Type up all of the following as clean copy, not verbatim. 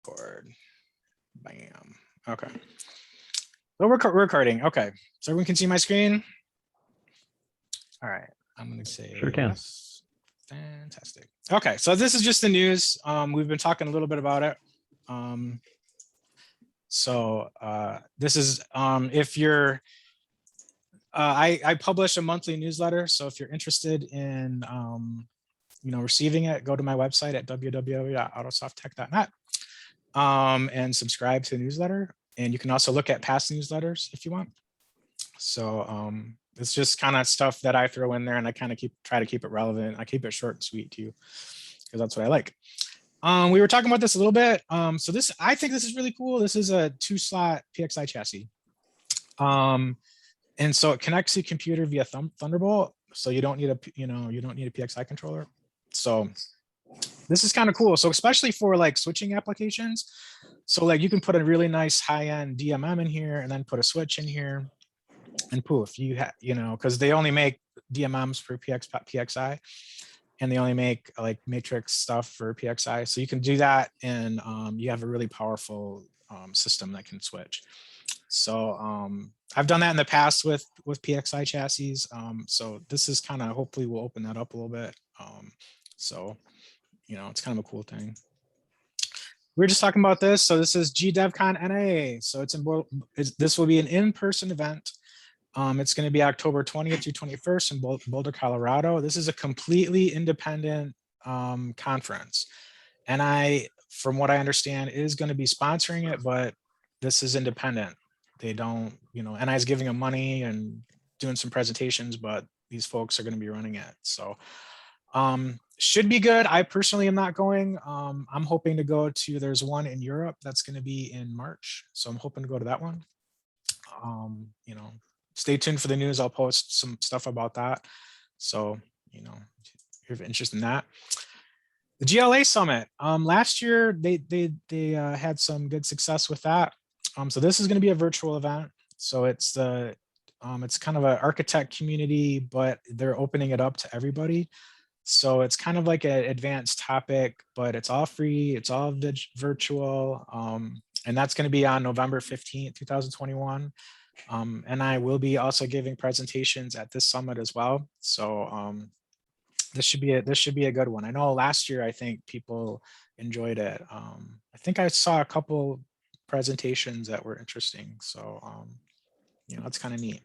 record. Bam. Okay. So we're recording. Okay. So everyone can see my screen. All right. I'm going to say Sure can. yes. Fantastic. Okay. So this is just the news. We've been talking a little bit about it. This is if you're I publish a monthly newsletter. So if you're interested in receiving it, go to my website at www.autosofttech.net and subscribe to the newsletter. And you can also look at past newsletters if you want. So it's just kind of stuff that I throw in there, and I kind of try to keep it relevant. I keep it short and sweet too, because that's what I like. We were talking about this a little bit. So I think this is really cool. This is a 2-slot PXI chassis. And so it connects to computer via Thunderbolt. So you don't need a PXI controller. So this is kind of cool. So especially for like switching applications. So like you can put a really nice high-end DMM in here and then put a switch in here, and poof, you have, because they only make DMMs for PXI, and they only make like matrix stuff for PXI. So you can do that, and you have a really powerful system that can switch. So I've done that in the past with PXI chassis. So this is kind of, hopefully we'll open that up a little bit. It's kind of a cool thing. We were just talking about this. So this is GDevCon NA. So this will be an in-person event. It's going to be October 20th through 21st in Boulder, Colorado. This is a completely independent conference. And from what I understand, is going to be sponsoring it, but this is independent. They don't, NI is giving them money and doing some presentations, but these folks are going to be running it. So should be good. I personally am not going. I'm hoping to go to, there's one in Europe that's going to be in March. So I'm hoping to go to that one. Stay tuned for the news. I'll post some stuff about that. So, if you're interested in that. The GLA Summit. Last year, they had some good success with that. So this is going to be a virtual event. So it's kind of an architect community, but they're opening it up to everybody. So it's kind of like an advanced topic, but it's all free. It's all virtual. And that's going to be on November 15th, 2021. And I will be also giving presentations at this summit as well. So this should be a good one. I know last year, I think people enjoyed it. I think I saw a couple presentations that were interesting. So, that's kind of neat.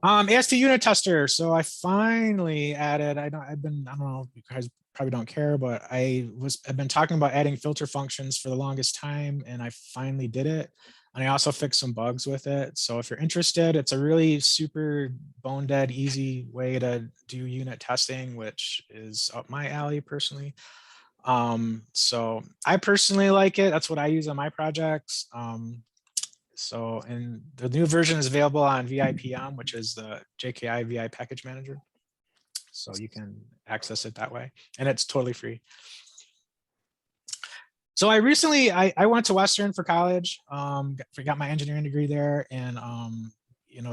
AST unit tester. So I finally added, I don't know, you guys probably don't care, but I've been talking about adding filter functions for the longest time, and I finally did it. And I also fixed some bugs with it. So if you're interested, it's a really super bone dead, easy way to do unit testing, which is up my alley personally. So I personally like it. That's what I use on my projects. And the new version is available on VIPM, which is the JKI VI package manager. So you can access it that way, and it's totally free. So I recently, I went to Western for college, got my engineering degree there, and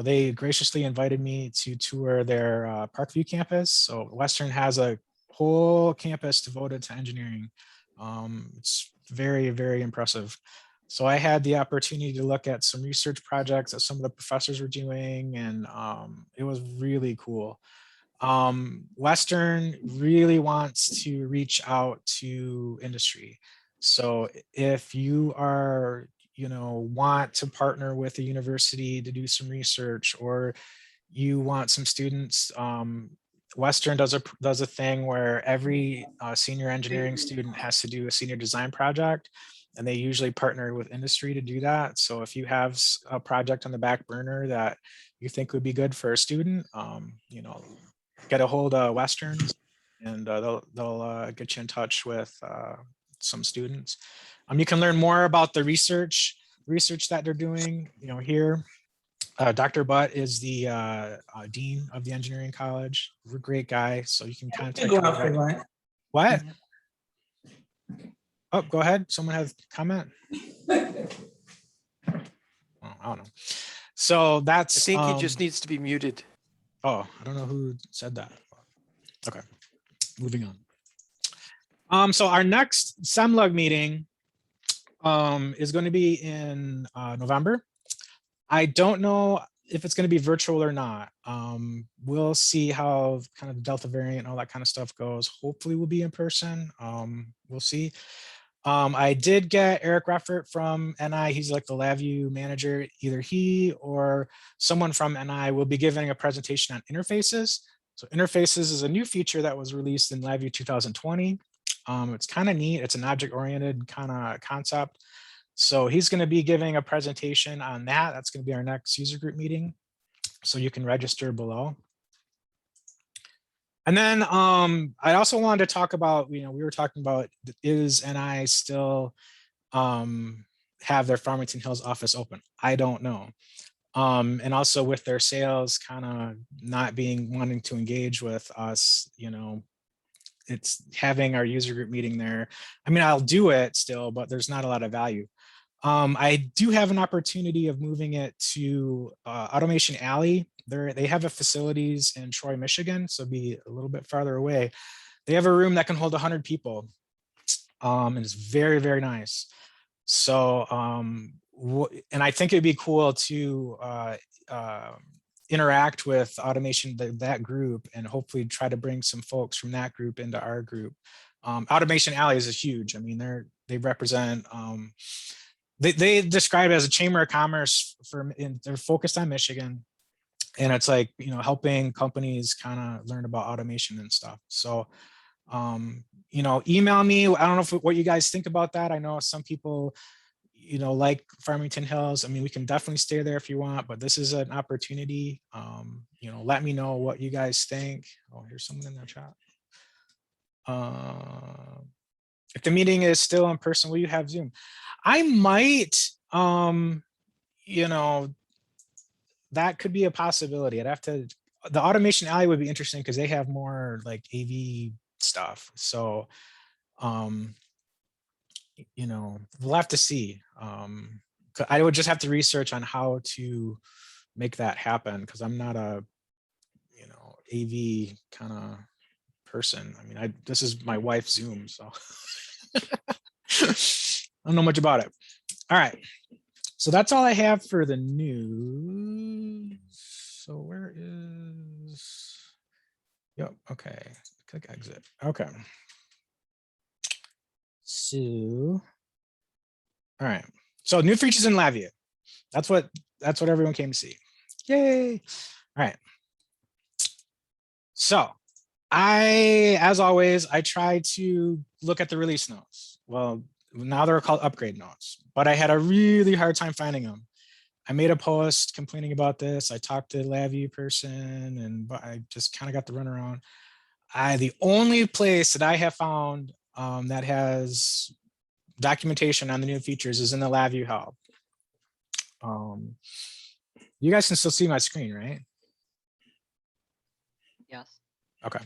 they graciously invited me to tour their Parkview campus. So Western has a whole campus devoted to engineering. It's very, very impressive. So I had the opportunity to look at some research projects that some of the professors were doing, and it was really cool. Western really wants to reach out to industry. So if you are, want to partner with a university to do some research, or you want some students, Western does a thing where every senior engineering student has to do a senior design project, and they usually partner with industry to do that. So if you have a project on the back burner that you think would be good for a student, get a hold of Western, and they'll get you in touch with some students. You can learn more about the research that they're doing. Here, Dr. Butt is the dean of the engineering college. We're a great guy, so you can contact him. What? Oh, go ahead. Someone has a comment. Oh, I don't know. So that's. I think he just needs to be muted. Oh, I don't know who said that. Okay, moving on. So our next SEMLUG meeting is going to be in November. I don't know if it's going to be virtual or not. We'll see how kind of the Delta variant and all that kind of stuff goes. Hopefully we'll be in person. We'll see. I did get Eric Reffert from NI. He's like the LabVIEW manager. Either he or someone from NI will be giving a presentation on interfaces. So interfaces is a new feature that was released in LabVIEW 2020. It's kind of neat. It's an object-oriented kind of concept. So he's going to be giving a presentation on that. That's going to be our next user group meeting. So you can register below. And then I also wanted to talk about, we were talking about, is NI still have their Farmington Hills office open? I don't know. And also with their sales kind of not wanting to engage with us, it's having our user group meeting there. I mean, I'll do it still, but there's not a lot of value. I do have an opportunity of moving it to Automation Alley. They have a facilities in Troy, Michigan, so be a little bit farther away. They have a room that can hold 100 people, and it's very, very nice. So, and I think it'd be cool to interact with automation, that group, and hopefully try to bring some folks from that group into our group. Automation Alley is huge. I mean, they represent. They describe it as a chamber of commerce they're focused on Michigan, and it's like, helping companies kind of learn about automation and stuff. So, email me. I don't know what you guys think about that. I know some people, like Farmington Hills. I mean, we can definitely stay there if you want, but this is an opportunity. Let me know what you guys think. Oh, here's someone in the chat. If the meeting is still in person, will you have Zoom? I might, that could be a possibility. The Automation Alley would be interesting because they have more like AV stuff. So, we'll have to see. I would just have to research on how to make that happen because I'm not a, AV kind of person. I mean, this is my wife's Zoom, so I don't know much about it. All right. So that's all I have for the news. So where is, yep, okay. Click exit. Okay. So, all right. So new features in LabVIEW. That's what everyone came to see. Yay. All right. So as always, I try to look at the release notes. Well, now they're called upgrade notes, but I had a really hard time finding them. I made a post complaining about this. I talked to the LabVIEW person, and I just kind of got the runaround. The only place that I have found that has documentation on the new features is in the LabVIEW help. You guys can still see my screen, right? Yes. Okay.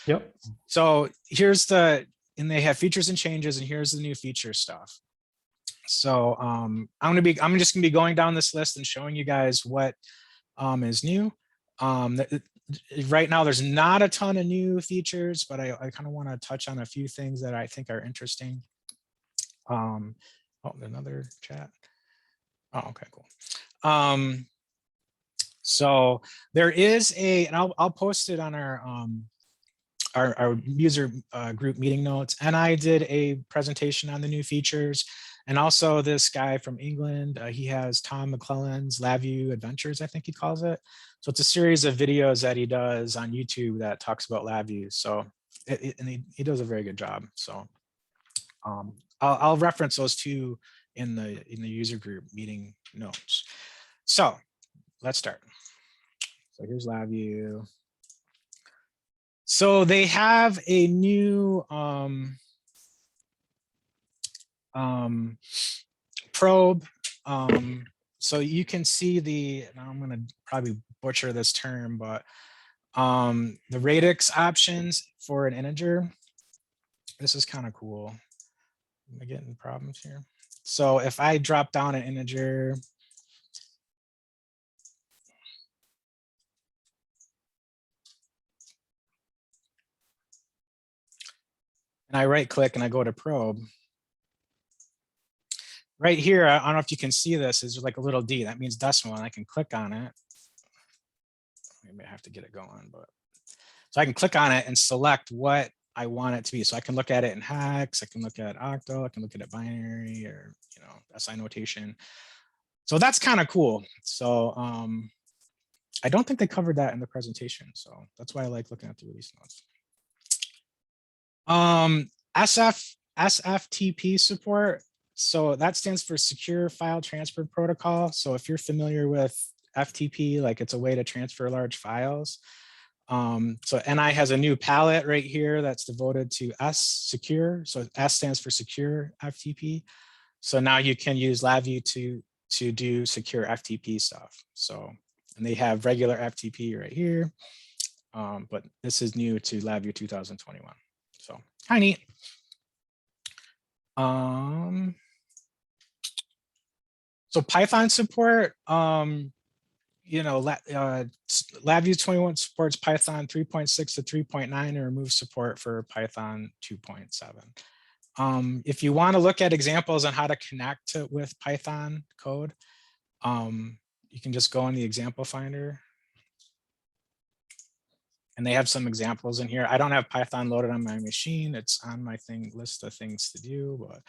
Yep. So and they have features and changes, and here's the new feature stuff. So I'm just gonna be going down this list and showing you guys what is new. Right now there's not a ton of new features, but I kind of want to touch on a few things that I think are interesting. Oh, another chat. Oh, okay, cool. So there is and I'll post it on our user group meeting notes, and I did a presentation on the new features. And also this guy from England, he has Tom McClellan's LabVIEW Adventures, I think he calls it. So it's a series of videos that he does on YouTube that talks about LabVIEW. So and he does a very good job. So I'll reference those two in the user group meeting notes. So let's start. So here's LabVIEW. So they have a new probe. So you can see now I'm going to probably butcher this term, but the radix options for an integer. This is kind of cool. Am I getting problems here? So if I drop down an integer, and I right click and I go to probe, right here, I don't know if you can see this, is like a little D. That means decimal, and I can click on it. Maybe I have to get it going, but so I can click on it and select what I want it to be. So I can look at it in hex, I can look at octal, I can look at it binary, or SI notation. So that's kind of cool. So I don't think they covered that in the presentation. So that's why I like looking at the release notes. SFTP support. So that stands for Secure File Transfer Protocol. So if you're familiar with FTP, like it's a way to transfer large files. So NI has a new palette right here that's devoted to S secure. So S stands for Secure FTP. So now you can use LabVIEW to do secure FTP stuff. So, and they have regular FTP right here, but this is new to LabVIEW 2021. So kind of neat. So Python support, LabVIEW 21 supports Python 3.6 to 3.9 and removes support for Python 2.7. If you want to look at examples on how to connect with Python code, you can just go in the example finder. And they have some examples in here. I don't have Python loaded on my machine. It's on my list of things to do, but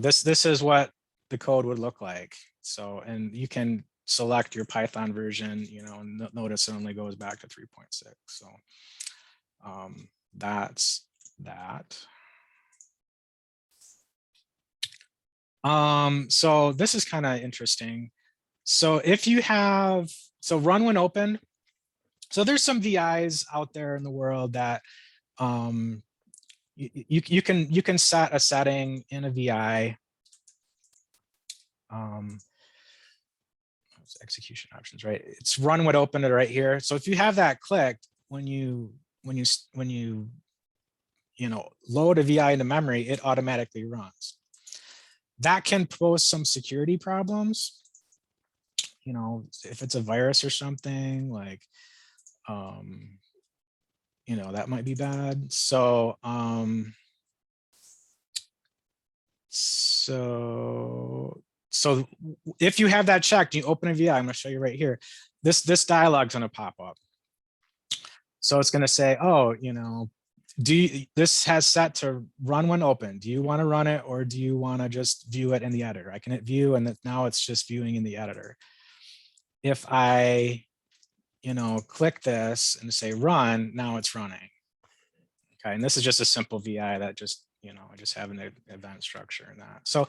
this is what the code would look like. So, and you can select your Python version, and notice it only goes back to 3.6. So that's that. So this is kind of interesting. So if you have, so run when open. So there's some VIs out there in the world that you can set a setting in a VI. Execution options, right? It's run when open it right here. So if you have that clicked, when you load a VI into memory, it automatically runs. That can pose some security problems. If it's a virus or something, like that might be bad. So so if you have that checked, you open a VI, I'm going to show you right here. This dialog is going to pop up. So it's going to say, oh, this has set to run when open. Do you want to run it, or do you want to just view it in the editor? I can hit view, and now it's just viewing in the editor. If I, click this and say run, now it's running. Okay, and this is just a simple VI that just, I just have an event structure in that. So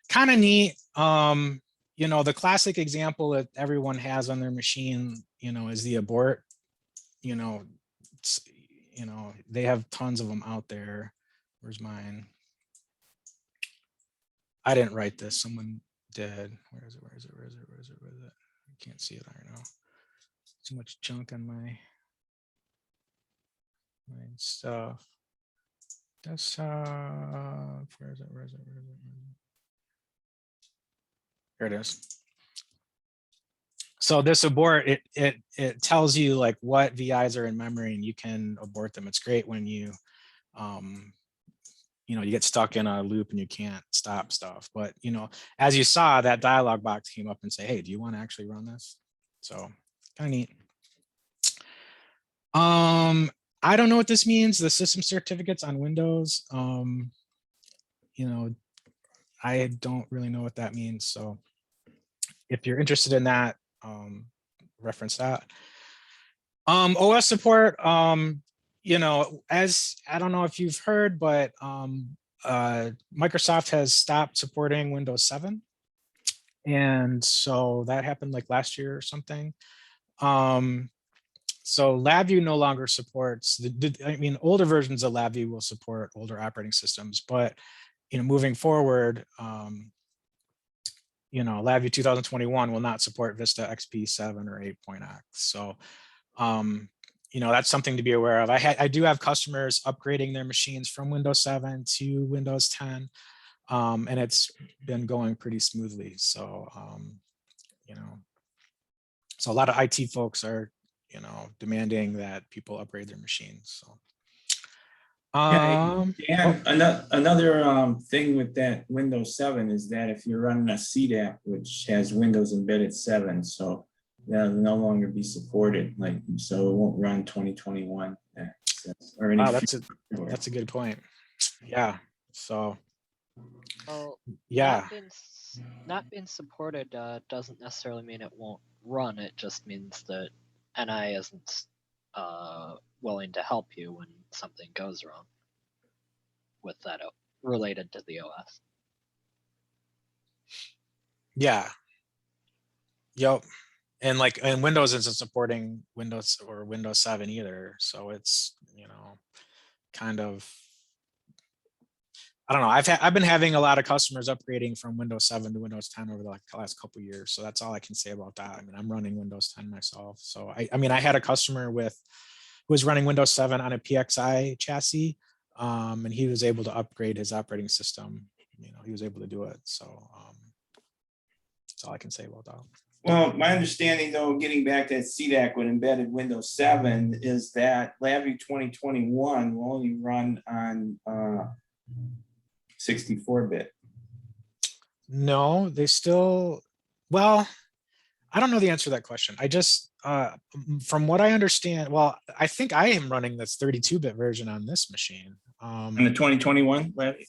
kind of neat. The classic example that everyone has on their machine, is the abort. They have tons of them out there. Where's mine? I didn't write this. Someone did. Where is it? Where is it? Where is it? Where is it? Where is it? I can't see it right now. Too much junk on my stuff. Desktop. Where is it? Where is it? Where is it? Here it is. So this abort, it tells you like what VIs are in memory, and you can abort them. It's great when you you get stuck in a loop and you can't stop stuff. But as you saw, that dialog box came up and say, hey, do you want to actually run this? So kind of neat. I don't know what this means. The system certificates on Windows. I don't really know what that means. So if you're interested in that, reference that. OS support, as I don't know if you've heard, but Microsoft has stopped supporting Windows 7. And so that happened like last year or something. So LabVIEW no longer supports older versions of LabVIEW will support older operating systems, but moving forward, LabVIEW 2021 will not support Vista XP 7 or 8.x. So that's something to be aware of. I do have customers upgrading their machines from Windows 7 to Windows 10, and it's been going pretty smoothly. So so a lot of IT folks are demanding that people upgrade their machines. So Oh, And another thing with that Windows 7 is that if you're running a CDAP, which has Windows Embedded 7, so that'll no longer be supported. Like, so it won't run 2021 or any wow, future. that's a good point. Yeah. So Well, yeah. not being supported doesn't necessarily mean it won't run. It just means that NI isn't willing to help you when something goes wrong with that related to the OS. Yeah. Yep. And like, and Windows isn't supporting Windows or Windows 7 either. So it's, kind of, I don't know. I've been having a lot of customers upgrading from Windows 7 to Windows 10 over the last couple of years. So that's all I can say about that. I mean, I'm running Windows 10 myself. So I mean, I had a customer who was running Windows 7 on a PXI chassis, and he was able to upgrade his operating system. He was able to do it. So that's all I can say about that. Well, my understanding, though, getting back to CDAC with embedded Windows 7, is that LabVIEW 2021 will only run on 64-bit. No, they still, well, I don't know the answer to that question. I just, from what I understand, well, I think I am running this 32-bit version on this machine. In the 2021 LabVIEW?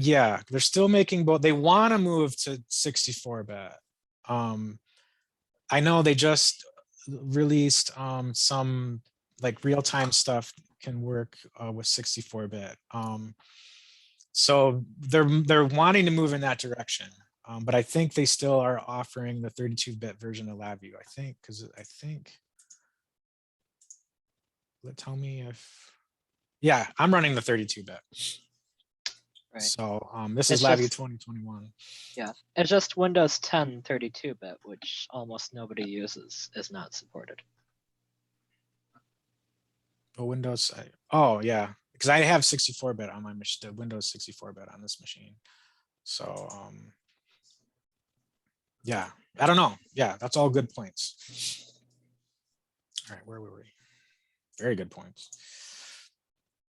Yeah, they're still making both. They want to move to 64-bit. I know they just released some like real-time stuff can work with 64-bit. So they're wanting to move in that direction. But I think they still are offering the 32-bit version of LabVIEW. I think, tell me if, yeah, I'm running the 32-bit. Right. So this is It's LabVIEW just- 2021. Yeah, it's just Windows 10 32-bit, which almost nobody uses, is not supported. Oh, Windows. Oh, yeah, because I have 64-bit on my machine, the Windows 64-bit on this machine. So yeah, I don't know. Yeah, that's all good points. All right, where were we? Very good points.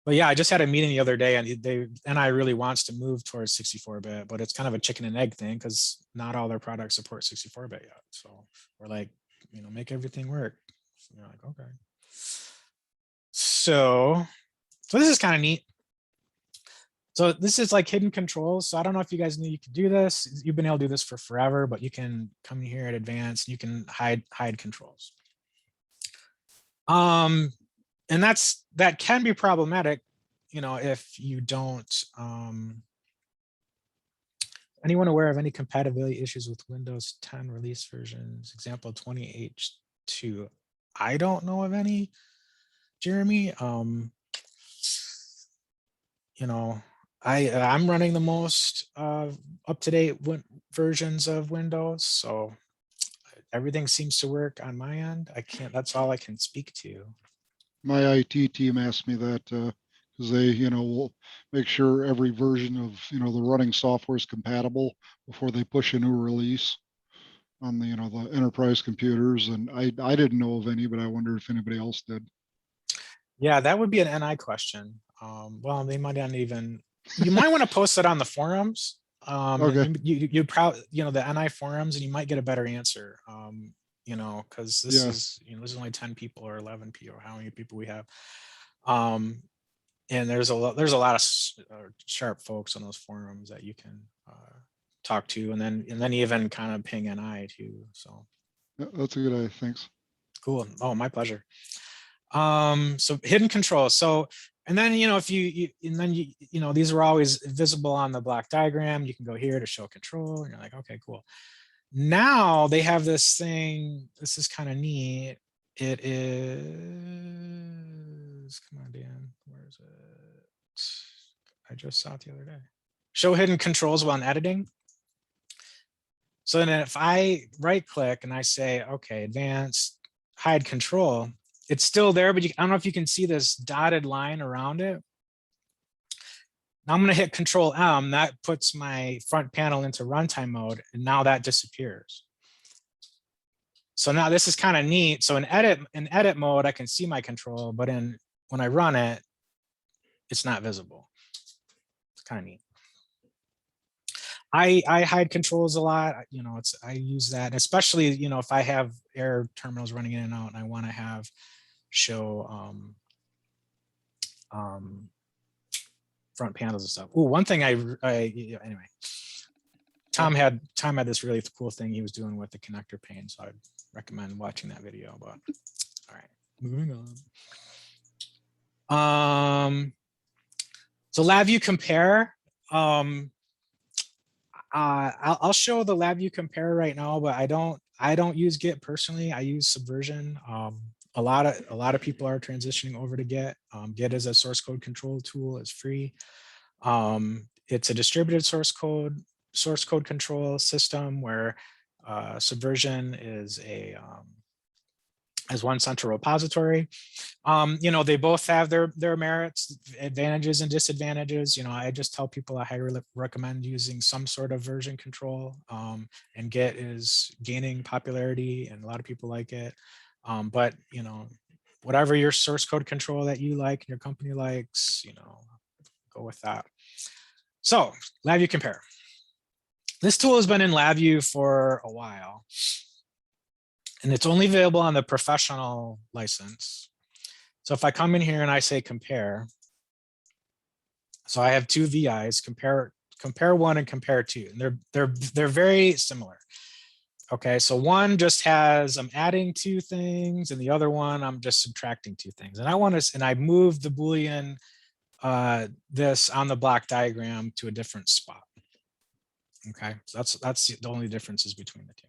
But yeah, I just had a meeting the other day, and NI really wants to move towards 64-bit, but it's kind of a chicken and egg thing because not all their products support 64-bit yet. So we're like, make everything work. So you're like, okay. So this is kind of neat. So this is like hidden controls. So I don't know if you guys knew you could do this. You've been able to do this for forever, but you can come here at advanced and you can hide controls. And that can be problematic, if you don't, anyone aware of any compatibility issues with Windows 10 release versions, example 20H2? I don't know of any, Jeremy. I'm running the most up-to-date versions of Windows, so everything seems to work on my end. That's all I can speak to. My IT team asked me that because they, will make sure every version of, the running software is compatible before they push a new release on the, the enterprise computers. And I didn't know of any, but I wondered if anybody else did. Yeah, that would be an NI question. Well, they might not even. You might want to post it on the forums. Okay. You probably, the NI forums, and you might get a better answer. Because this is, there's only 10 people or 11 people, or how many people we have. And there's a lot of sharp folks on those forums that you can talk to, and then even kind of ping NI too. So Yeah, that's a good idea. Thanks. cool. Oh, my pleasure. So hidden controls. So, and then, if these are always visible on the block diagram. You can go here to show control, and you're like, okay, cool. Now they have this thing. This is kind of neat. It is, come on, Dan, where is it? I just saw it the other day. Show hidden controls while editing. So then if I right click and I say, okay, advanced, hide control, it's still there, but I don't know if you can see this dotted line around it. Now I'm going to hit Control M. That puts my front panel into runtime mode, and now that disappears. So now this is kind of neat. So in edit mode, I can see my control, but when I run it, it's not visible. It's kind of neat. I hide controls a lot. You know, I use that, especially, you know, if I have error terminals running in and out and I want to have show front panels and stuff. Oh, one thing anyway, Tom had this really cool thing he was doing with the connector pane, so I'd recommend watching that video. But all right, moving on. So LabVIEW Compare. I'll show the LabVIEW Compare right now, but I don't use Git personally. I use Subversion. A lot of people are transitioning over to Git. Git is a source code control tool. It's free. It's a distributed source code control system where Subversion is as one central repository. You know, they both have their merits, advantages and disadvantages. You know, I just tell people I highly recommend using some sort of version control, and Git is gaining popularity and a lot of people like it. But, you know, whatever your source code control that you like and your company likes, you know, go with that. So LabVIEW Compare. This tool has been in LabVIEW for a while, and it's only available on the professional license. So if I come in here and I say compare, so I have two VIs, compare 1 and compare 2, and they're very similar. Okay, so one just has I'm adding 2 things, and the other one I'm just subtracting 2 things. And I moved the Boolean this on the block diagram to a different spot. Okay, so that's the only differences between the two.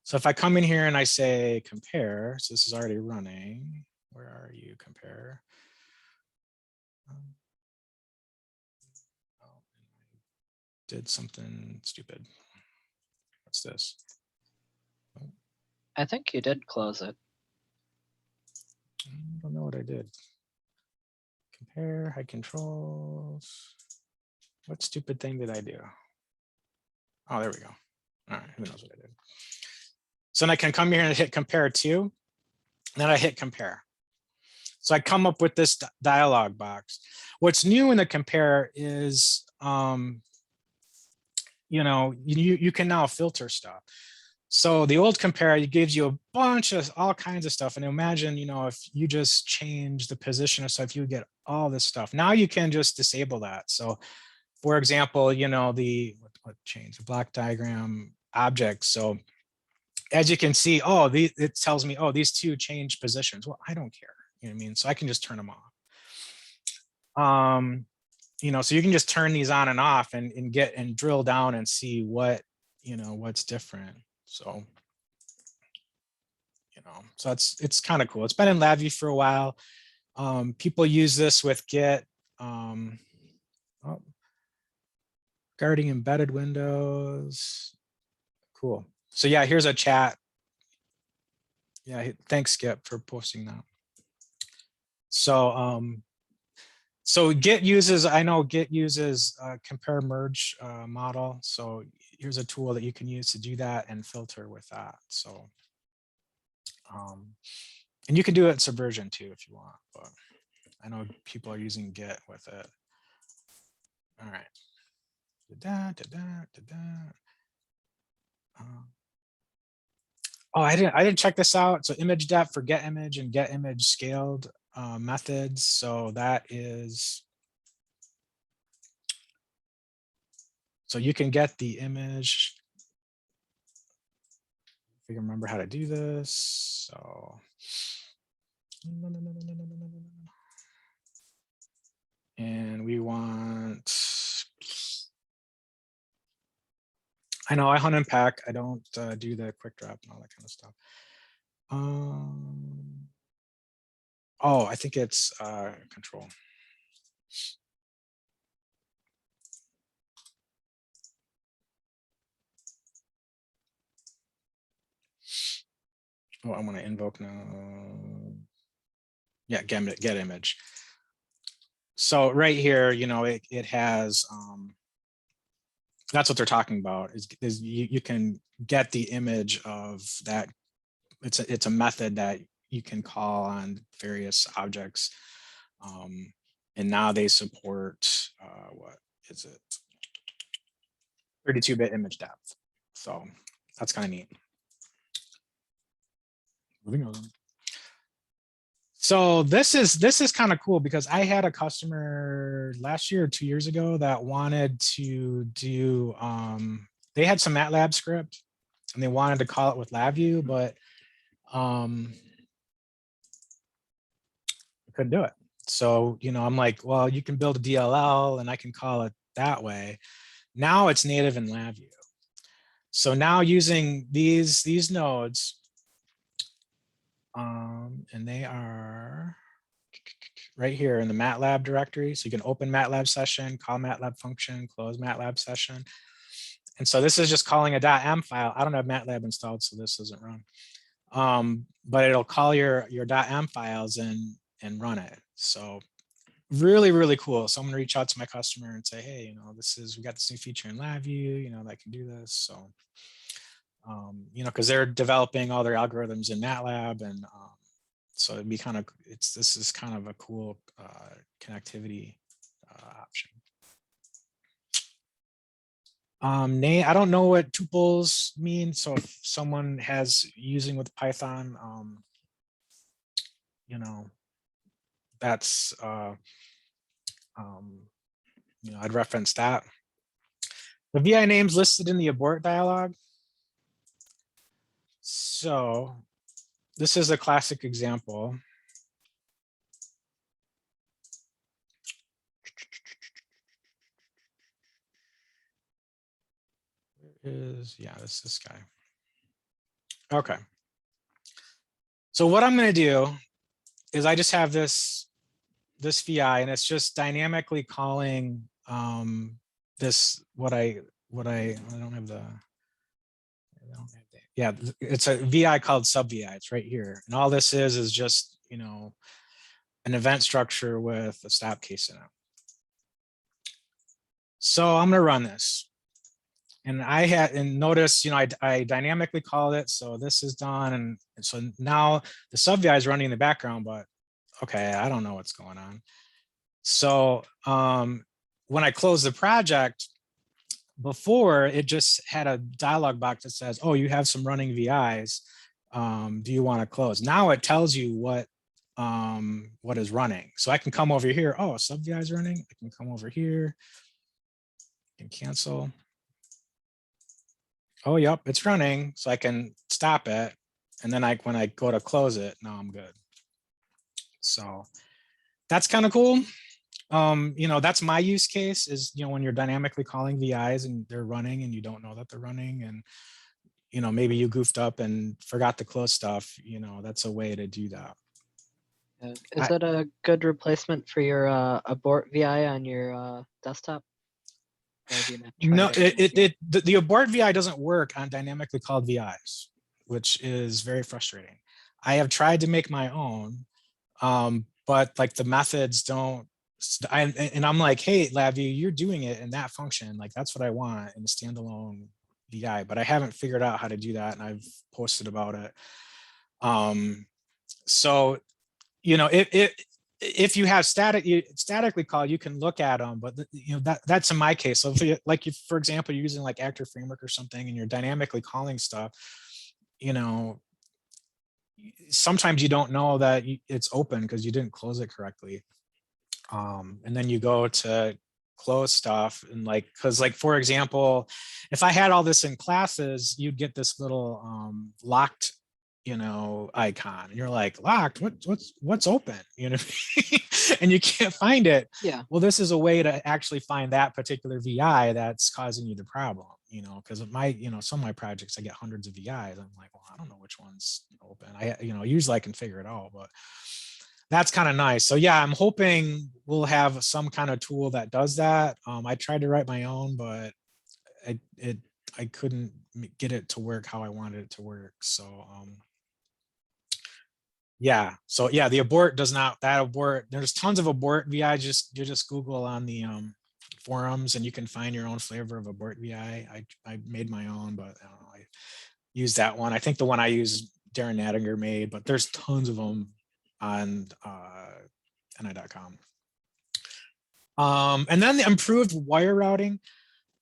So if I come in here and I say compare, so this is already running. Where are you, compare? Oh, I did something stupid. What's this? Oh. I think you did close it. I don't know what I did. Compare, hide controls. What stupid thing did I do? Oh, there we go. All right, who knows what I did. So then I can come here and hit compare 2. And then I hit compare. So I come up with this dialog box. What's new in the compare is, you know, you can now filter stuff. So the old compare gives you a bunch of all kinds of stuff. And imagine, you know, if you just change the position of stuff, you get all this stuff. Now you can just disable that. So for example, you know, what changed the block diagram objects. So as you can see, oh, it tells me, oh, these 2 change positions. Well, I don't care. You know what I mean? So I can just turn them off. You know, so you can just turn these on and off and get and drill down and see what, you know, what's different. So, you know, so it's kind of cool. It's been in LabVIEW for a while. People use this with Git. Guarding embedded windows. Cool. So yeah, here's a chat. Yeah, thanks Skip for posting that. So so Git uses, I know Git uses compare merge model. So here's a tool that you can use to do that and filter with that. So and you can do it in Subversion too if you want, but I know people are using Git with it. All right. Oh, I didn't check this out. So image depth for get image and get image scaled methods. So that is, so you can get the image. If you can remember how to do this. So and we want, I know I hunt and pack. I don't do the quick drop and all that kind of stuff. Oh, I think it's control. Oh, I'm going to invoke now. Yeah, get image. So right here, you know, it has, that's what they're talking about is you can get the image of that. It's a method that you can call on various objects. And now they support, what is it? 32-bit image depth. So that's kind of neat. Moving on. So this is kind of cool because I had a customer last year or 2 years ago that wanted to do, they had some MATLAB script and they wanted to call it with LabVIEW, but couldn't do it. So, I'm like, well, you can build a DLL and I can call it that way. Now it's native in LabVIEW. So now using these nodes, and they are right here in the MATLAB directory. So you can open MATLAB session, call MATLAB function, close MATLAB session. And so this is just calling a .m file. I don't have MATLAB installed, so this doesn't run. But it'll call your .m files and run it. So really, really cool. So I'm gonna reach out to my customer and say, hey, we got this new feature in LabVIEW, that can do this. So, because they're developing all their algorithms in MATLAB, and so it'd be this is kind of a cool connectivity option. Nate, I don't know what tuples mean. So if someone has using with Python, that's I'd reference that. The VI names listed in the abort dialog. So this is a classic example. This guy. Okay. So what I'm going to do is I just have this VI, and it's just dynamically calling this I don't have the yeah, it's a VI called sub VI. It's right here, and all this is just an event structure with a stop case in it. So I'm going to run this. And notice, I dynamically called it. So this is done. And so now the sub VI is running in the background, but okay, I don't know what's going on. So when I close the project, before it just had a dialog box that says, oh, you have some running VIs. Do you want to close? Now it tells you what is running. So I can come over here. Oh, sub VI is running. I can come over here and cancel. Oh, yep, it's running. So I can stop it. And then when I go to close it, now I'm good. So that's kind of cool. That's my use case is, when you're dynamically calling VIs and they're running and you don't know that they're running, and, maybe you goofed up and forgot to close stuff, that's a way to do that. Is it a good replacement for your abort VI on your desktop? No, the abort VI doesn't work on dynamically called VIs, which is very frustrating. I have tried to make my own, but like the methods don't. And I'm like, hey, LabVIEW, you're doing it in that function. Like that's what I want in a standalone VI, but I haven't figured out how to do that, and I've posted about it. So, if you have statically called, you can look at them, but that's in my case. So if for example, you're using like Actor Framework or something, and you're dynamically calling stuff, sometimes you don't know that it's open because you didn't close it correctly. And then you go to close stuff, and because for example, if I had all this in classes, you'd get this little locked icon, and you're like, locked, what's open, and you can't find it. Yeah. Well, this is a way to actually find that particular VI that's causing you the problem, because of my, some of my projects, I get hundreds of VIs. I'm like, well, I don't know which one's open. Usually I can figure it out, but that's kind of nice. So yeah, I'm hoping we'll have some kind of tool that does that. I tried to write my own, but I couldn't get it to work how I wanted it to work. So yeah. So yeah, the abort does not, there's tons of abort VI. You just Google on the forums and you can find your own flavor of abort VI. I made my own, but I don't know, I used that one. I think the one I used Darren Nadinger made, but there's tons of them on ni.com. And then the improved wire routing.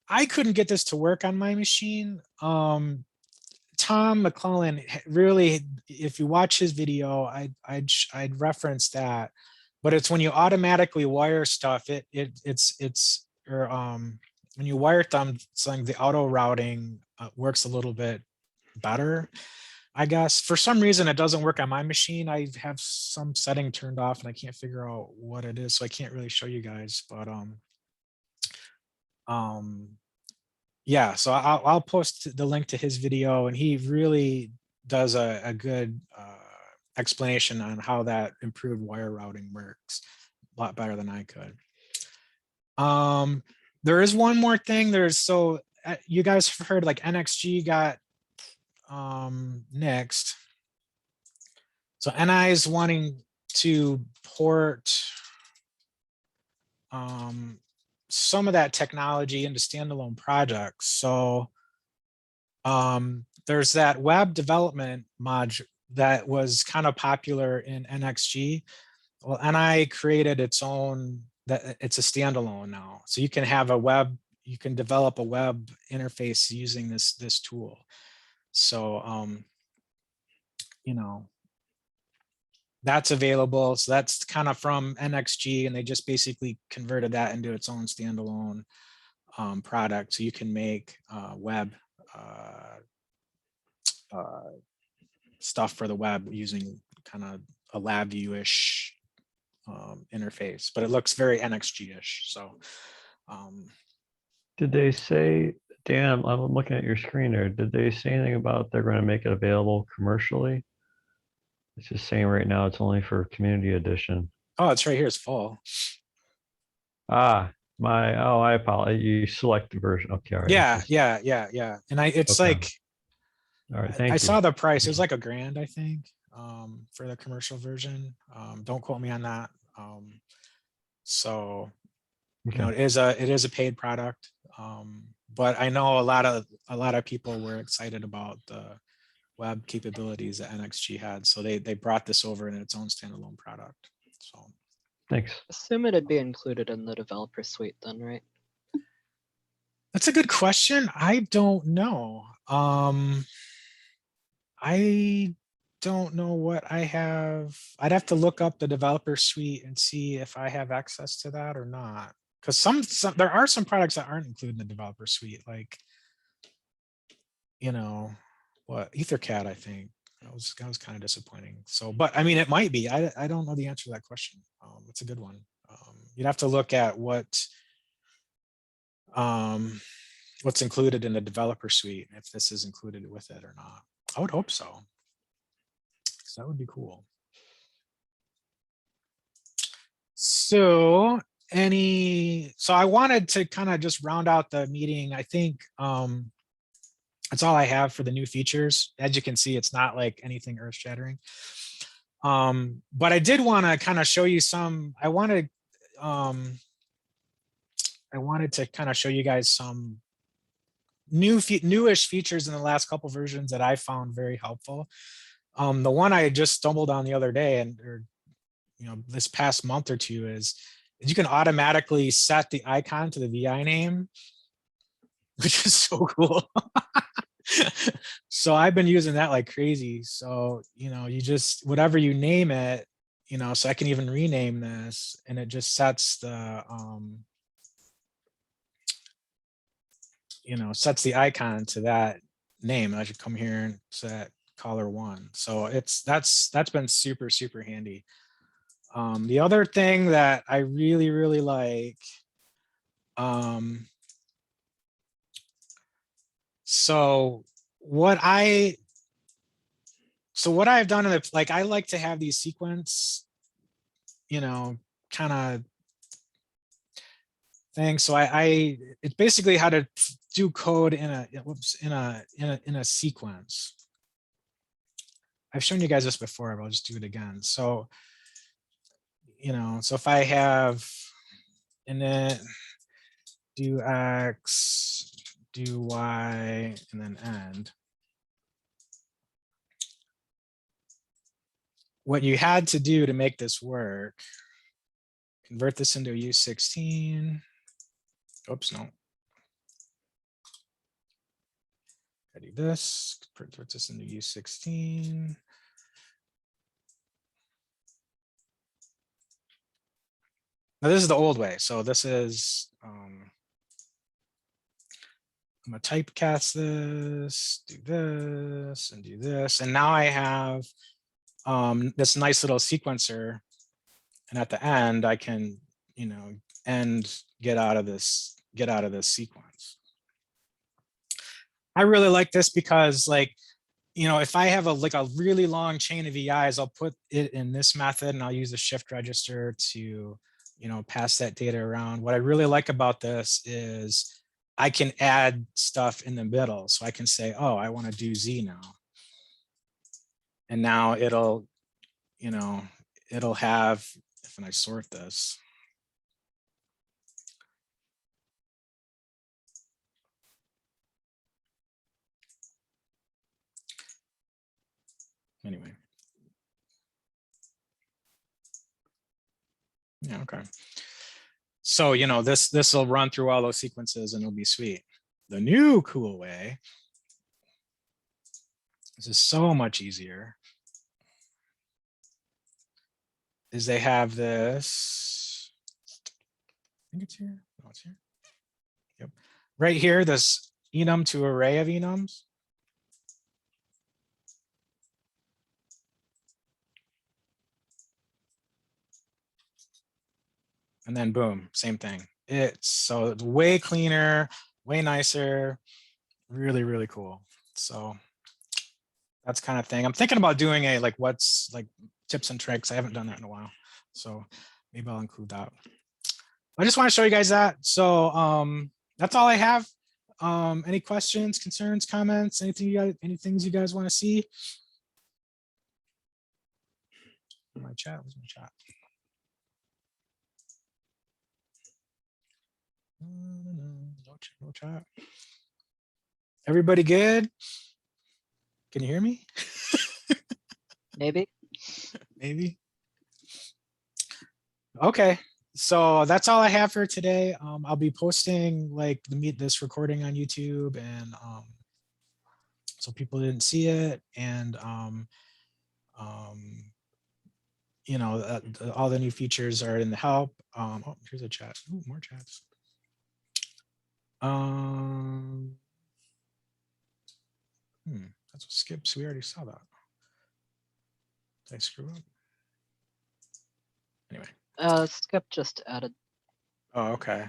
I couldn't get this to work on my machine. Tom McClellan really, if you watch his video, I'd reference that. But it's when you automatically wire stuff, when you wire something, the auto routing works a little bit better, I guess. For some reason, it doesn't work on my machine. I have some setting turned off and I can't figure out what it is, so I can't really show you guys. But yeah, so I'll post the link to his video, and he really does a good explanation on how that improved wire routing works a lot better than I could. There is one more thing. You guys have heard like NXG got nixed. So NI is wanting to port some of that technology into standalone projects. So there's that web development module that was kind of popular in NXG. Well, NI created its own, that it's a standalone now. So you can have you can develop a web interface using this tool. So you know, that's available. So that's kind of from NXG, and they just basically converted that into its own standalone product. So you can make web stuff for the web using kind of a LabVIEW-ish interface, but it looks very NXG-ish. So Did they say, Dan, I'm looking at your screen there. Did they say anything about they're going to make it available commercially? It's just saying right now it's only for community edition. oh, it's right here. It's full. Ah, I apologize. You select the version. Okay. All right. Yeah. And it's Okay. like, All right. Thank I you. saw the price. It was like $1,000, I think, for the commercial version. Don't quote me on that. So, Okay. you know, it is a paid product. But I know a lot of people were excited about the web capabilities that NXG had. So they brought this over in its own standalone product. So Thanks. Assume it'd be included in the developer suite then, right? that's a good question. I don't know. I don't know what I have. I'd have to look up the developer suite and see if I have access to that or not. Because there are some products that aren't included in the developer suite, like, you know, what EtherCAD, I think. That was kind of disappointing. So, but I mean, it might be. I don't know the answer to that question. It's a good one. You'd have to look at what's included in the developer suite, if this is included with it or not. I would hope so. So that would be cool. So I wanted to kind of just round out the meeting. I think that's all I have for the new features. As you can see, it's not like anything earth shattering. But I did want to kind of show you some, I wanted to kind of show you guys some newish features in the last couple versions that I found very helpful. The one I just stumbled on the other day, this past month or two, is you can automatically set the icon to the VI name, which is so cool. So I've been using that like crazy. So, you just, whatever you name it, so I can even rename this, and it just sets the, sets the icon to that name. I should come here and set caller 1. So that's been super, super handy. The other thing that I really, really like, so what I've done in the, like, I like to have these sequence, kind of things. So it's basically how to do code in a sequence. I've shown you guys this before, but I'll just do it again. So, so if I have init, do X, do Y, and then end. What you had to do to make this work convert this into a U16. Oops, no. I do this, convert this into U16. Now this is the old way. So this is, I'm gonna typecast this, do this, and do this. And now I have this nice little sequencer. And at the end, I can, you know, get out of this sequence. I really like this because, like, you know, if I have a really long chain of EIs, I'll put it in this method and I'll use the shift register to, you know, pass that data around. What I really like about this is I can add stuff in the middle. So I can say, oh, I want to do Z now. And now it'll, you know, it'll have, if I sort this, anyway. Yeah, okay. So, you know, this will run through all those sequences and it'll be sweet. The new cool way, this is so much easier, is they have this, I think it's here, no, it's here. Yep. Right here, this enum to array of enums. And then boom, same thing. It's way cleaner, way nicer, really, really cool. So that's kind of thing. I'm thinking about doing a what's tips and tricks. I haven't done that in a while. So maybe I'll include that. I just want to show you guys that. So that's all I have. Any questions, concerns, comments, anything you guys want to see? My chat, where's my chat? No chat. Everybody good? Can you hear me? Maybe. Maybe. Okay, so that's all I have for today. I'll be posting this recording on YouTube, and so people didn't see it, and you know, all the new features are in the help. Oh, here's a chat. Ooh, more chats. That's what skips. We already saw that. Did I screw up? Anyway. Skip just added Oh, okay.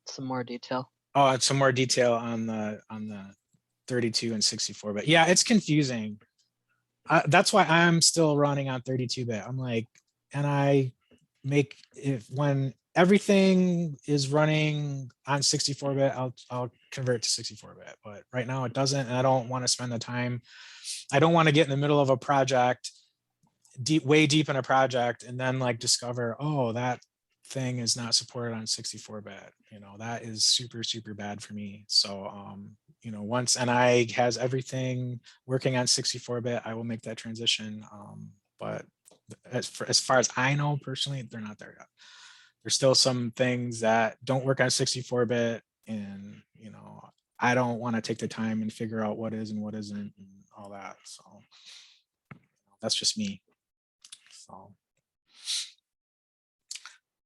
some more detail. Oh, and some more detail on the 32 and 64-bit. Yeah, it's confusing. That's why I'm still running on 32-bit. I'm like, and I make if when everything is running on 64-bit, I'll convert to 64-bit. But right now it doesn't, and I don't want to spend the time. I don't want to get in the middle of a project, way deep in a project, and then discover, oh, that thing is not supported on 64-bit. You know, that is super, super bad for me. So you know, once NI has everything working on 64-bit, I will make that transition. But as far as I know personally, they're not there yet. There's still some things that don't work on 64-bit, and you know, I don't want to take the time and figure out what is and what isn't and all that. So that's just me. So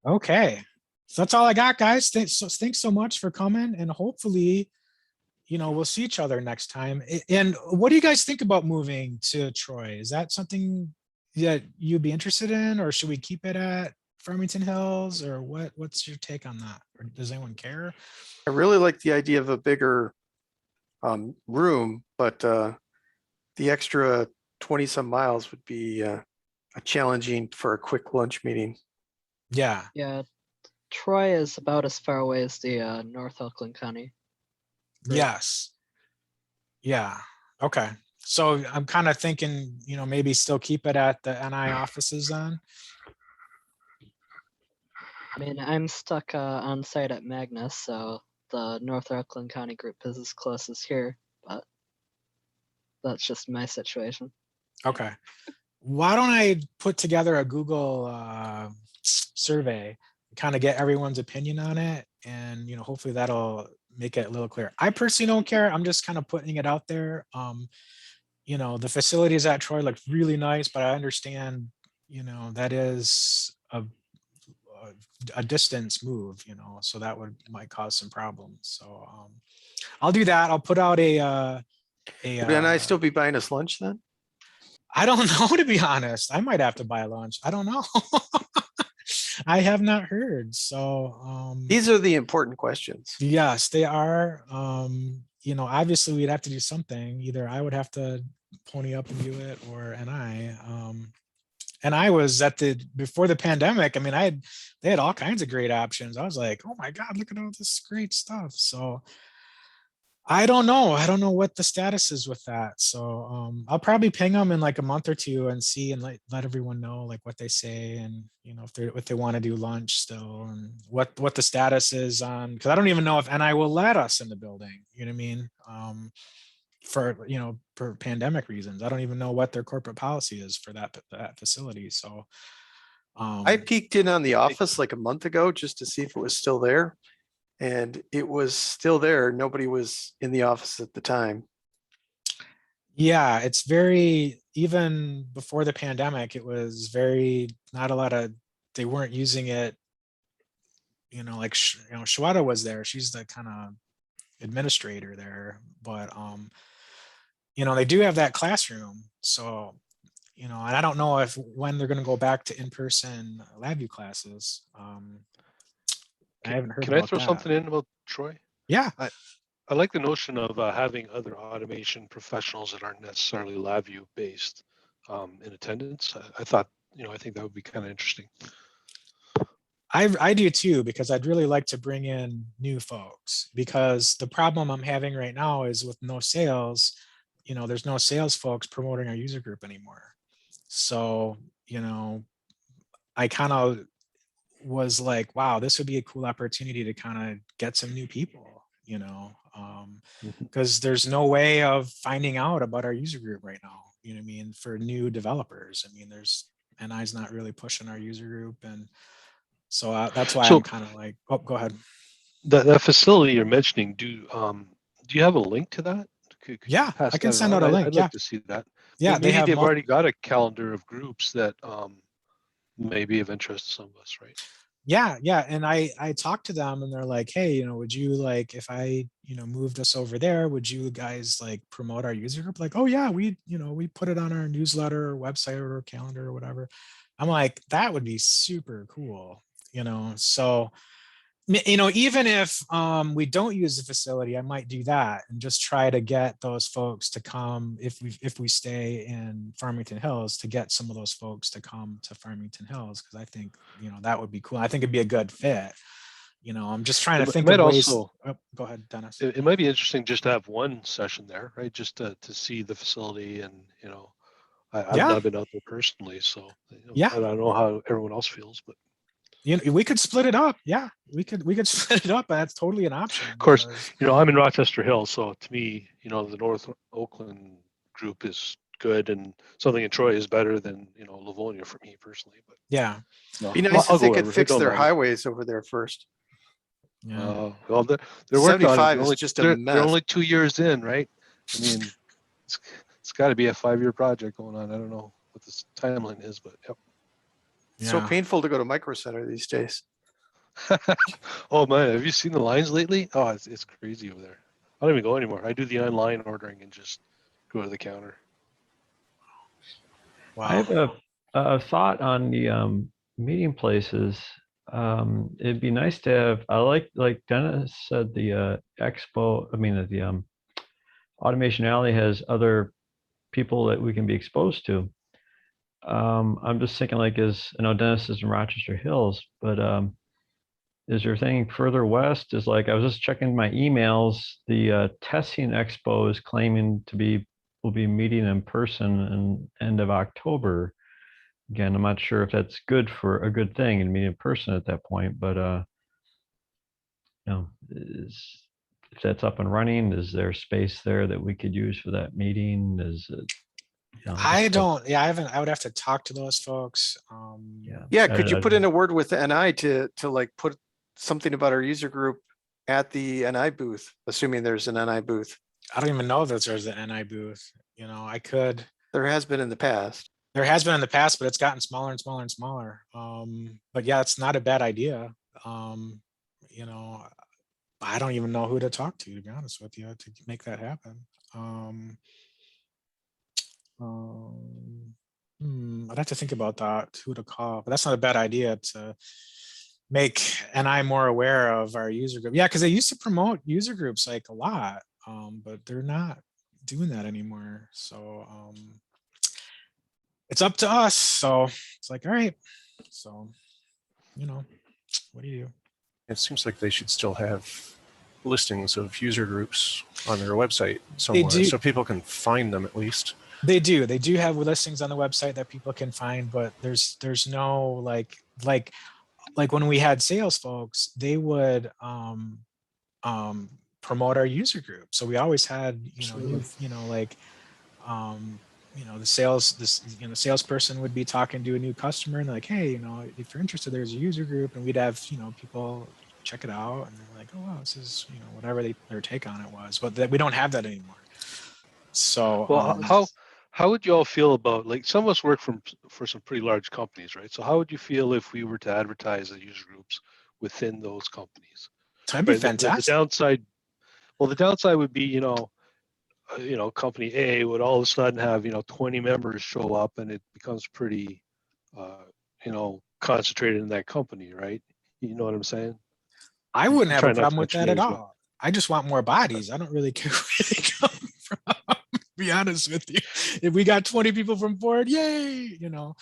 okay, so that's all I got, guys. Thanks so much for coming, and hopefully, you know, we'll see each other next time. And what do you guys think about moving to Troy? Is that something that you'd be interested in, or should we keep it at Farmington Hills, or what's your take on that? Or does anyone care? I really like the idea of a bigger room, but the extra 20 some miles would be challenging for a quick lunch meeting. Yeah. Yeah, Troy is about as far away as the North Oakland County. Right. Yes. Yeah. Okay. So I'm kind of thinking, you know, maybe still keep it at the NI offices then. I mean, I'm stuck on site at Magnus, so the North Oakland County group is as close as here, but that's just my situation. Okay. Why don't I put together a Google survey, kind of get everyone's opinion on it, and hopefully that'll make it a little clearer. I personally don't care. I'm just kind of putting it out there. The facilities at Troy look really nice, but I understand, that is a distance move, so that might cause some problems. So I'll do that. I'll put out Would I still be buying us lunch then? I don't know, to be honest. I might have to buy lunch. I don't know. I have not heard. So these are the important questions. Yes, they are. Obviously we'd have to do something. Either I would have to pony up and do it, or and I was before the pandemic. I mean, they had all kinds of great options. I was like, oh my God, look at all this great stuff. So I don't know. I don't know what the status is with that. So I'll probably ping them in like a month or two and see, and let everyone know like what they say, and if they want to do lunch still, and what the status is on, because I don't even know if NI will let us in the building. You know what I mean? For pandemic reasons. I don't even know what their corporate policy is for that facility. So I peeked in on the office like a month ago just to see if it was still there. And it was still there. Nobody was in the office at the time. Yeah, it's very, even before the pandemic, it was very, not a lot of, they weren't using it, like, Shweta was there. She's the kind of administrator there, but, they do have that classroom. So, and I don't know when they're going to go back to in-person LabVIEW classes. I haven't heard Can about I throw that. something in about Troy? Yeah. I like the notion of having other automation professionals that aren't necessarily LabVIEW based in attendance. I thought, I think that would be kind of interesting. I do too, because I'd really like to bring in new folks, because the problem I'm having right now is with no sales, there's no sales folks promoting our user group anymore. So, I kind of was like, wow, this would be a cool opportunity to kind of get some new people, because there's no way of finding out about our user group right now. You know what I mean? For new developers, I mean, NI's not really pushing our user group, and so that's why I'm kind of like, oh, go ahead. That facility you're mentioning, do you have a link to that? Could yeah, I can send out a link. I'd yeah, like to see that. yeah, Maybe they've already got a calendar of groups that may be of interest to some of us, right? Yeah, and I talked to them, and they're like, hey, would you like, if I moved us over there, would you guys like promote our user group? Like, oh yeah, we put it on our newsletter or website or calendar or whatever. I'm like, that would be super cool. So even if we don't use the facility, I might do that and just try to get those folks to come, if we stay in Farmington Hills, to get some of those folks to come to Farmington Hills, because I think that would be cool. I think it'd be a good fit. I'm just trying to think of ways. Also, go ahead, Dennis. It might be interesting just to have one session there, right? Just to see the facility, and I've not been out there personally, so I don't know how everyone else feels, but we could split it up. Yeah, we could split it up. That's totally an option. Of course, I'm in Rochester Hills, so to me, the North Oakland group is good, and something in Troy is better than Livonia for me personally. But yeah, be nice if they could fix their highways over there first. Yeah. Well, they're working on it. 75 is just a mess. They're only 2 years in, right? I mean, it's got to be a 5-year project going on. I don't know what this timeline is, but yep. It's so painful to go to Micro Center these days. Oh man, have you seen the lines lately? Oh, it's crazy over there. I don't even go anymore. I do the online ordering and just go to the counter. Wow. I have a thought on the meeting places. It'd be nice to have, I like Dennis said, the Expo, the Automation Alley has other people that we can be exposed to. I'm just thinking, like, I know Dennis is in Rochester Hills, but is there anything further west? Is like, I was just checking my emails. The Testing Expo is claiming will be meeting in person in end of October. Again, I'm not sure if that's a good thing and meet in person at that point, but if that's up and running, is there space there that we could use for that meeting? You know, I just don't, yeah, I haven't, I would have to talk to those folks. yeah. Yeah, I could you don't put know. in a word with NI to like put something about our user group at the NI booth, assuming there's an NI booth? I don't even know that there's an NI booth. You know, I could. There has been in the past. There has been in the past, but it's gotten smaller and smaller and smaller. But yeah, it's not a bad idea. You know, I don't even know who to talk to be honest with you, to make that happen. I'd have to think about that, who to call, but that's not a bad idea to make NI more aware of our user group. Yeah, because they used to promote user groups like a lot, but they're not doing that anymore. So it's up to us. So it's like, all right. So, you know, what do you do? It seems like they should still have listings of user groups on their website somewhere, so people can find them at least. They do have listings on the website that people can find, but there's no like when we had sales folks, they would promote our user group. So we always had, the salesperson would be talking to a new customer and like, hey, if you're interested, there's a user group, and we'd have, people check it out and they're like, oh wow, this is, whatever their take on it was, but we don't have that anymore. So well, how would you all feel about, like, some of us work for some pretty large companies, right? So how would you feel if we were to advertise the user groups within those companies? That'd be fantastic. The downside would be, company A would all of a sudden have, 20 members show up, and it becomes pretty, concentrated in that company, right? You know what I'm saying? I wouldn't have a problem with that at all. I just want more bodies. I don't really care where they come from. Be honest with you. If we got 20 people from Ford, yay, well,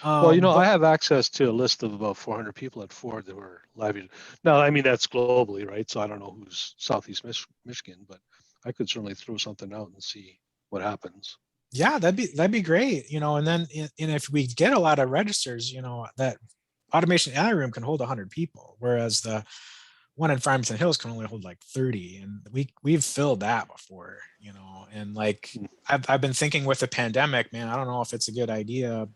I have access to a list of about 400 people at Ford that were LabVIEW. Now, I mean, that's globally, right? So I don't know who's Southeast Michigan, but I could certainly throw something out and see what happens. Yeah, that'd be great. And then and if we get a lot of registers, that automation alley room can hold 100 people, whereas the one in Farmington Hills can only hold like 30, and we've filled that before, and like I've been thinking with the pandemic, man, I don't know if it's a good idea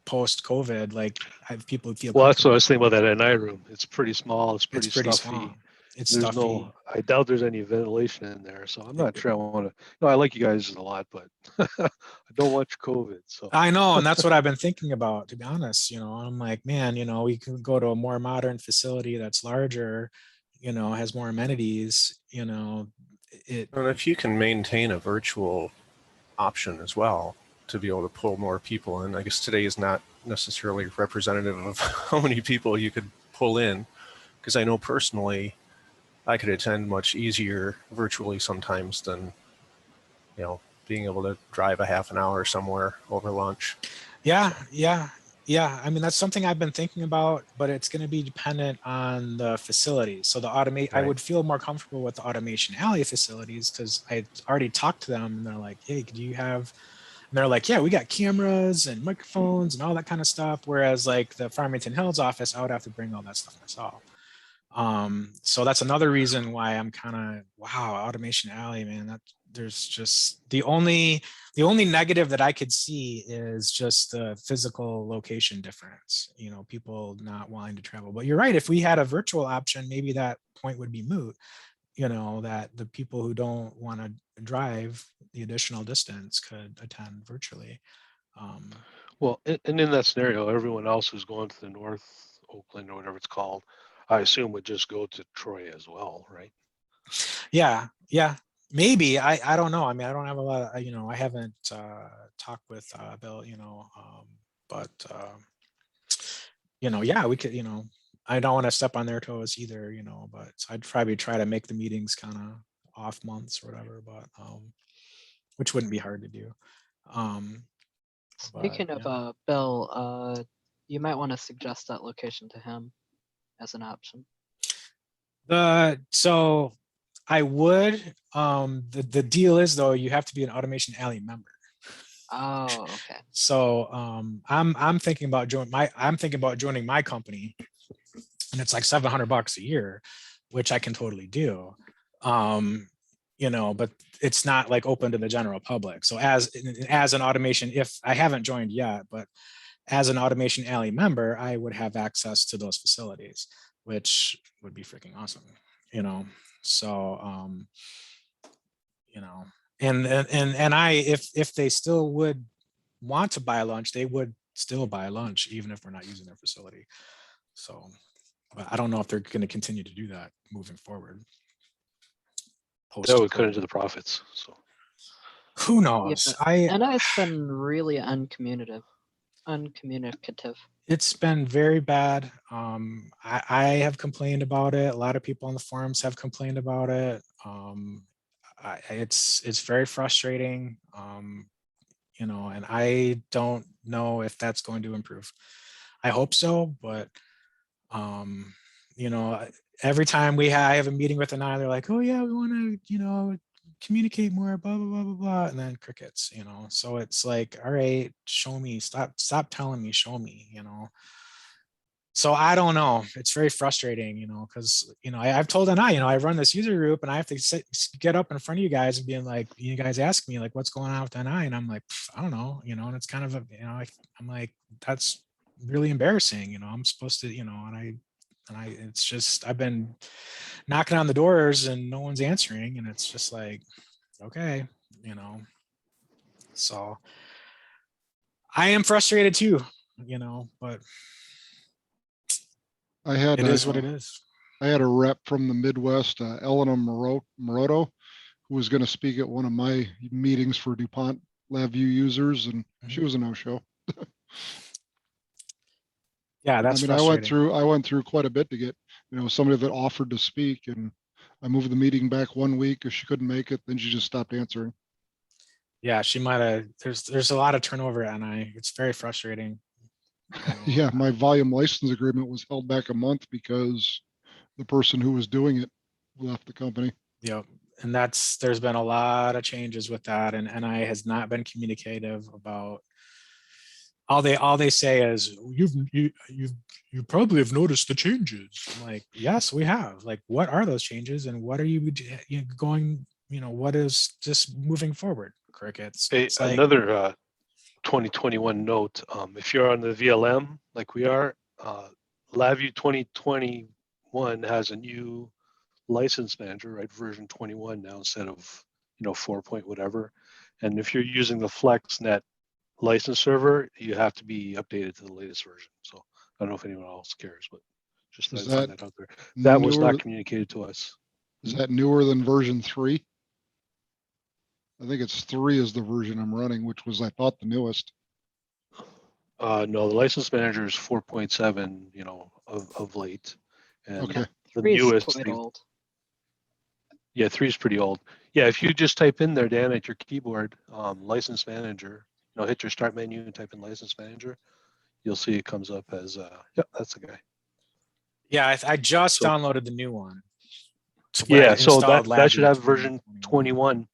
post COVID, like have people feel. Well, that's what I was thinking about that NI room. It's pretty small. It's pretty stuffy. Small. It's stuffy. I doubt there's any ventilation in there, so I'm not sure I want to. I like you guys a lot, but I don't want COVID. So I know, and that's what I've been thinking about, to be honest. I'm like, man, we can go to a more modern facility that's larger, has more amenities, And if you can maintain a virtual option as well to be able to pull more people in, I guess today is not necessarily representative of how many people you could pull in, because I know personally I could attend much easier virtually sometimes than, being able to drive a half an hour somewhere over lunch. Yeah. I mean, that's something I've been thinking about, but it's going to be dependent on the facilities. So Right. I would feel more comfortable with the automation alley facilities because I already talked to them and they're like, hey, could you have, and they're like, yeah, we got cameras and microphones and all that kind of stuff. Whereas like the Farmington Hills office, I would have to bring all that stuff myself. So that's another reason why I'm kind of, wow, automation alley, man, there's just the only negative that I could see is just the physical location difference, people not wanting to travel. But you're right, if we had a virtual option, maybe that point would be moot, that the people who don't want to drive the additional distance could attend virtually. Well, and in that scenario, everyone else who's going to the North Oakland or whatever it's called, I assume would just go to Troy as well, right? Yeah. Maybe. I don't know. I mean, I don't have a lot of, I haven't talked with Bill, but yeah, we could, I don't want to step on their toes either, but I'd probably try to make the meetings kind of off months or whatever, but which wouldn't be hard to do. Speaking of Bill, you might want to suggest that location to him as an option. So I would. The deal is though, you have to be an Automation Alley member. Oh, okay. So I'm thinking about joining my company, and it's like $700 a year, which I can totally do. you know, but it's not like open to the general public. So as an automation, if I haven't joined yet, but as an Automation Alley member, I would have access to those facilities, which would be freaking awesome, you know. So you know, and I, if they still would want to buy lunch, they would still buy lunch even if we're not using their facility. So, but I don't know if they're going to continue to do that moving forward. That would cut into the profits. So Who knows? And it's been really uncommunicative. It's been very bad. I have complained about it. A lot of people on the forums have complained about it. It's very frustrating. You know, and I don't know if that's going to improve. I hope so, but you know, every time I have a meeting with an eye, they're like, oh yeah, we want to, you know, communicate more, blah, blah, blah, blah, blah, and then crickets, you know. So it's like, all right, show me, stop telling me, show me, you know. So I don't know. It's very frustrating, you know, because, you know, I've told NI, you know, I run this user group and I have to get up in front of you guys and being like, you guys ask me like, what's going on with NI? And I'm like, I don't know, you know, and it's kind of, you know, I'm like, that's really embarrassing, you know, I'm supposed to, you know, and it's just, I've been knocking on the doors and no one's answering. And it's just like, okay, you know, so I am frustrated too, you know, but it is what it is. I had a rep from the Midwest, Elena Moroto, who was going to speak at one of my meetings for DuPont LabVIEW users, and she was a no-show. Yeah, that's I mean, I went through quite a bit to get, you know, somebody that offered to speak, and I moved the meeting back 1 week because she couldn't make it. Then she just stopped answering. Yeah, she might have. There's a lot of turnover at NI. It's very frustrating. Yeah, my volume license agreement was held back a month because the person who was doing it left the company. Yep. And there's been a lot of changes with that, and NI has not been communicative about. All they say is you probably have noticed the changes. I'm like, yes, we have. Like, what are those changes, and what are you going? You know, what is just moving forward? Crickets. hey, It's like, another 2021 note. If you're on the VLM like we are, LabVIEW 2021 has a new license manager, right? Version 21 now instead of 4 point whatever. And if you're using the FlexNet license server, you have to be updated to the latest version. So I don't know if anyone else cares, but just Is throw that out there. That was not communicated to us. Is that newer than version 3? I think it's 3 is the version I'm running, which was, I thought, the newest. No, the license manager is 4.7, of late. And okay. The newest. Yeah, 3 is pretty old. Yeah, if you just type in there, Dan, at your keyboard, license manager, hit your start menu and type in license manager, you'll see it comes up as, yep, that's the guy. Yeah, I just downloaded the new one. Yeah, so that should have version 21.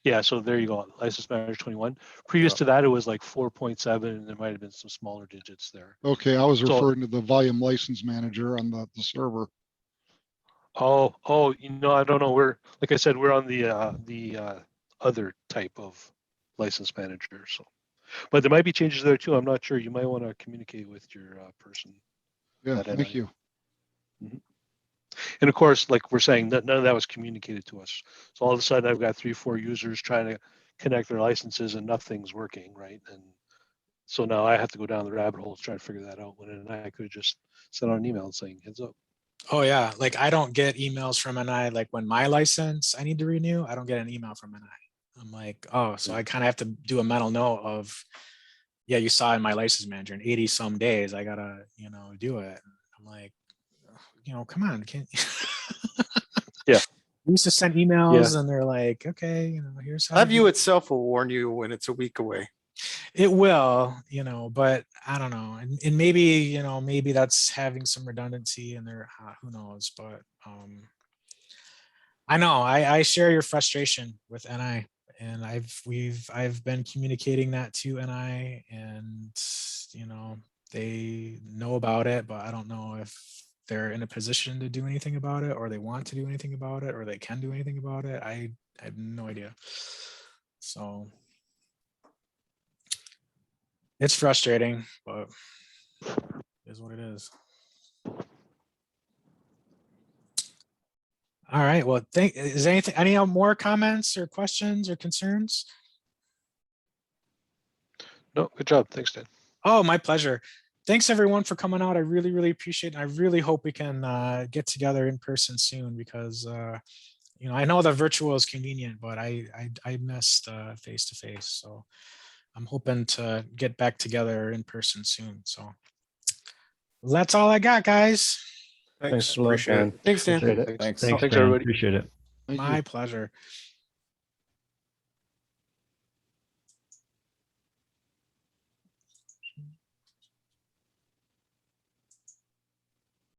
Yeah, so there you go, license manager 21. Previous to that, it was like 4.7, and there might have been some smaller digits there. Okay, I was referring to the volume license manager on the server. Oh, I don't know. Like I said, we're on the other type of license manager. So, but there might be changes there too. I'm not sure. You might want to communicate with your person. Yeah, thank you. Mm-hmm. And of course, like we're saying, none of that was communicated to us. So all of a sudden, I've got 3-4 users trying to connect their licenses, and nothing's working, right? And so now I have to go down the rabbit hole to try to figure that out. When I could have just sent out an email saying, "Heads up." Oh yeah, like I don't get emails from NI. Like when my license I need to renew, I don't get an email from NI. I'm like, oh, so I kind of have to do a mental note of, yeah, you saw in my license manager in 80 some days, I gotta, do it. And I'm like, come on, can't yeah. We used to send emails and they're like, okay, here's how LabVIEW itself will warn you when it's a week away. It will, but I don't know. And maybe, maybe that's having some redundancy in there. Who knows? But I know I share your frustration with NI, and I've been communicating that to NI, and they know about it, but I don't know if they're in a position to do anything about it, or they want to do anything about it, or they can do anything about it. I had no idea. So it's frustrating, but it is what it is. All right. Well, is there any more comments or questions or concerns? No, good job. Thanks, Dan. Oh, my pleasure. Thanks everyone for coming out. I really, really appreciate it. I really hope we can get together in person soon because you know, I know the virtual is convenient, but I missed face to face. So I'm hoping to get back together in person soon. So that's all I got, guys. Thanks. a lot, Appreciate Dan. it. Thanks, Dan. Appreciate it. Thanks. Thanks, Thanks, Dan. everybody. Appreciate it. Thank you. My pleasure.